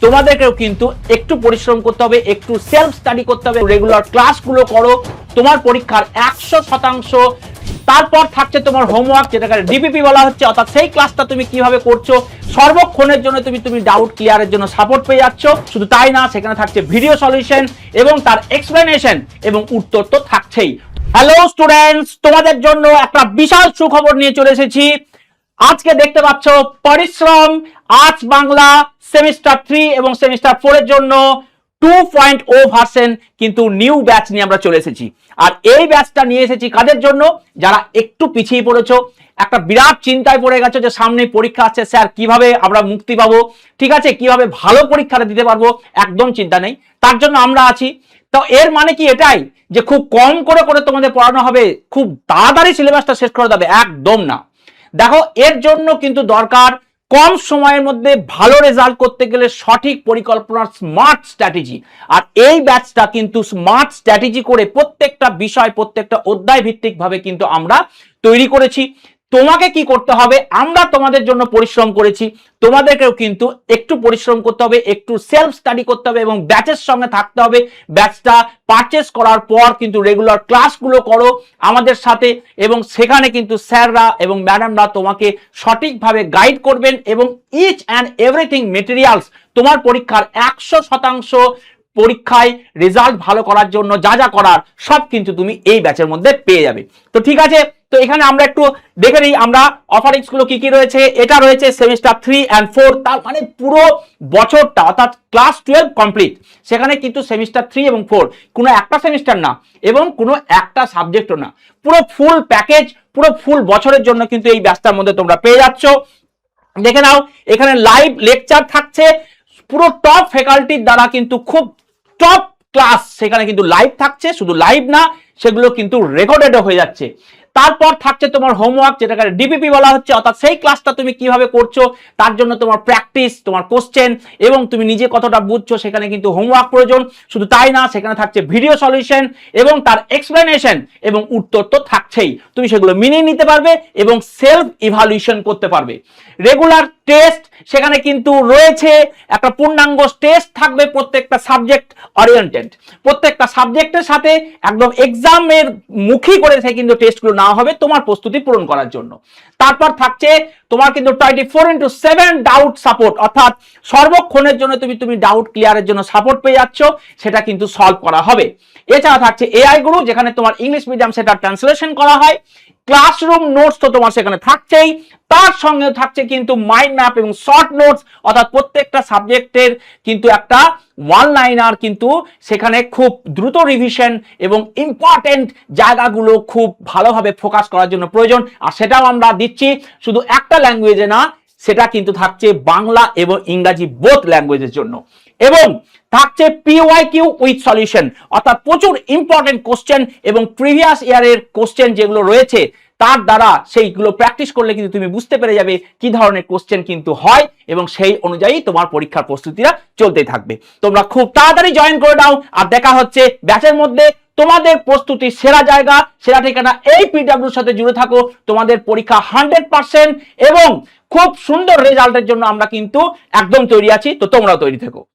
তোমাদেরকেও কিন্তু একটু পরিশ্রম করতে হবে, একটু সেলফ স্টাডি করতে হবে, রেগুলার ক্লাসগুলো করো, তোমার পরীক্ষার 100%। তারপর থাকছে তোমার হোমওয়ার্ক, যেটাকে ডিপিপি বলা হচ্ছে, অর্থাৎ সেই ক্লাসটা তুমি কিভাবে করছো সর্বক্ষণের জন্য তুমি ডাউট ক্লিয়ারের জন্য সাপোর্ট পেয়ে যাচ্ছ। শুধু তাই না, সেখানে থাকছে ভিডিও সলিউশন এবং তার এক্সপ্লেনেশন এবং উত্তর তো থাকছেই। হ্যালো স্টুডেন্টস, তোমাদের জন্য একটা বিশাল সুখবর নিয়ে চলে এসেছি। আজকে দেখতে পাচ্ছ পরিশ্রম আর্টস বাংলা সেমিস্টার 3 এবং সেমিস্টার 4 এর জন্য 2.0 ভার্সন কিন্তু নিউ ব্যাচ নিয়ে আমরা চলে এসেছি। আর এই ব্যাচটা নিয়ে এসেছি কাদের জন্য? যারা একটু পিছিয়ে পড়েছো, একটা বিরাট চিন্তায় পড়ে গেছো যে সামনে পরীক্ষা আসছে, স্যার কিভাবে আমরা মুক্তি পাবো, ঠিক আছে, কিভাবে ভালো পরীক্ষাটা দিতে পারবো, একদম চিন্তা নেই, তার জন্য আমরা আছি। তো এর মানে কি এটাই যে খুব কম করে করে তোমাদের পড়ানো হবে, খুব তাড়াতাড়ি সিলেবাসটা শেষ করে দেবে? একদম না। দেখো, এর জন্য কিন্তু দরকার কম সময়ের মধ্যে ভালো রেজাল্ট করতে গেলে সঠিক পরিকল্পনার স্মার্ট স্ট্র্যাটেজি। আর এই ব্যাচটা কিন্তু স্মার্ট স্ট্র্যাটেজি করে প্রত্যেকটা বিষয়, প্রত্যেকটা অধ্যায় ভিত্তিক ভাবে কিন্তু আমরা তৈরি করেছি। তোমাকে কি করতে হবে? আমরা তোমাদের জন্য পরিশ্রম করেছি, তোমাদেরকেও কিন্তু একটু পরিশ্রম করতে হবে, একটু সেলফ স্টাডি করতে হবে এবং ব্যাচের সঙ্গে থাকতে হবে। ব্যাচটা পারচেস করার পর কিন্তু রেগুলার ক্লাসগুলো করো আমাদের সাথে, এবং সেখানে কিন্তু স্যাররা এবং ম্যাডামরা তোমাকে সঠিকভাবে গাইড করবেন এবং ইচ অ্যান্ড এভরিথিং মেটেরিয়ালস তোমার পরীক্ষার 100% পরীক্ষায় রেজাল্ট ভালো করার জন্য যা যা করার সব কিন্তু তুমি এই ব্যাচের মধ্যে পেয়ে যাবে। তো ঠিক আছে, তো এখানে আমরা একটু দেখে নিই আমরা অফারিংস গুলো কি কি রয়েছে। এটা রয়েছে সেমিস্টার 3 and 4, তার মানে পুরো বছরটা, অর্থাৎ ক্লাস 12 কমপ্লিট, সেখানে কিন্তু সেমিস্টার 3 এবং 4 কোনো একটা সেমিস্টার না এবং কোনো একটা সাবজেক্টও না, পুরো ফুল প্যাকেজ, পুরো ফুল বছরের জন্য কিন্তু এই ব্যাচটার মধ্যে তোমরা পেয়ে যাচ্ছ। দেখে নাও, এখানে লাইভ লেকচার থাকছে পুরো টপ ফ্যাকাল্টির দ্বারা, কিন্তু খুব টপ ক্লাস সেখানে কিন্তু লাইভ থাকছে, শুধু লাইভ না, সেগুলো কিন্তু রেকর্ডেডও হয়ে যাচ্ছে। তারপর থাকছে তোমার হোমওয়ার্ক, যেটাকে ডিপিপি বলা হচ্ছে, অর্থাৎ সেই ক্লাসটা তুমি কিভাবে করছো তার জন্য তোমার প্র্যাকটিস, তোমার কোশ্চেন এবং তুমি নিজে কতটা বুঝছো সেখানে কিন্তু হোমওয়ার্ক প্রয়োজন। শুধু তাই না, সেখানে থাকছে ভিডিও সলিউশন এবং তার এক্সপ্লেনেশন এবং উত্তর তো থাকছেই, তুমি সেগুলো মিলিয়ে নিতে পারবে এবং সেলফ ইভালুয়েশন করতে পারবে। রেগুলার টেস্ট সেখানে কিন্তু রয়েছে, একটা পূর্ণাঙ্গ টেস্ট থাকবে প্রত্যেকটা সাবজেক্ট ওরিয়েন্টেড, প্রত্যেকটা সাবজেক্টের সাথে একদম এক্সামের মুখী করে সে কিন্তু টেস্টগুলো নেওয়া হবে তোমার প্রস্তুতি পূরণ করার জন্য। তারপর থাকছে তোমার কিন্তু 24/7 ডাউট সাপোর্ট, অর্থাৎ সর্বক্ষণের জন্য তুমি ডাউট ক্লিয়ারের জন্য সাপোর্ট পেয়ে যাচ্ছ, সেটা কিন্তু সলভ করা হবে। এছাড়া থাকছে এআই গুরু, যেখানে তোমার ইংলিশ মিডিয়াম সেটা ট্রান্সলেশন করা হয়। ক্লাসরুম নোটস তো তোমার সেখানে থাকছেই, তার সঙ্গে থাকছে কিন্তু মাইন্ড ম্যাপ এবং শর্ট নোটস, অর্থাৎ প্রত্যেকটা সাবজেক্টের কিন্তু একটা ওয়ান লাইনার কিন্তু সেখানে খুব দ্রুত রিভিশন এবং ইম্পর্টেন্ট জায়গাগুলো খুব ভালোভাবে ফোকাস করার জন্য প্রয়োজন। আর সেটাও আমরা দিচ্ছি শুধু একটা ল্যাঙ্গুয়েজে না, সেটা কিন্তু থাকছে বাংলা এবং ইংরাজি বোথ ল্যাঙ্গুয়েজের জন্য। এবং থাকছে পিওয়াইকিউ উইথ সলিউশন, অর্থাৎ প্রচুর ইম্পর্টেন্ট কোশ্চেন এবং প্রিভিয়াস ইয়ারের কোশ্চেন যেগুলো রয়েছে তার দ্বারা সেইগুলো প্র্যাকটিস করলে কিন্তু তুমি বুঝতে পেরে যাবে কি ধরনের কোশ্চেন কিন্তু হয় এবং সেই অনুযায়ী তোমার পরীক্ষার প্রস্তুতিটা চলতেই থাকবে। তোমরা খুব তাড়াতাড়ি জয়েন করে দাও, আর দেখা হচ্ছে ব্যাচের মধ্যে। তোমাদের প্রস্তুতির সেরা জায়গা, সেরা ঠিকানা এই পিডব্লিউর সাথে জুড়ে থাকো। তোমাদের পরীক্ষা 100% এবং খুব সুন্দর রেজাল্টের জন্য আমরা কিন্তু একদম তৈরি আছি, তো তোমরাও তৈরি থেকো।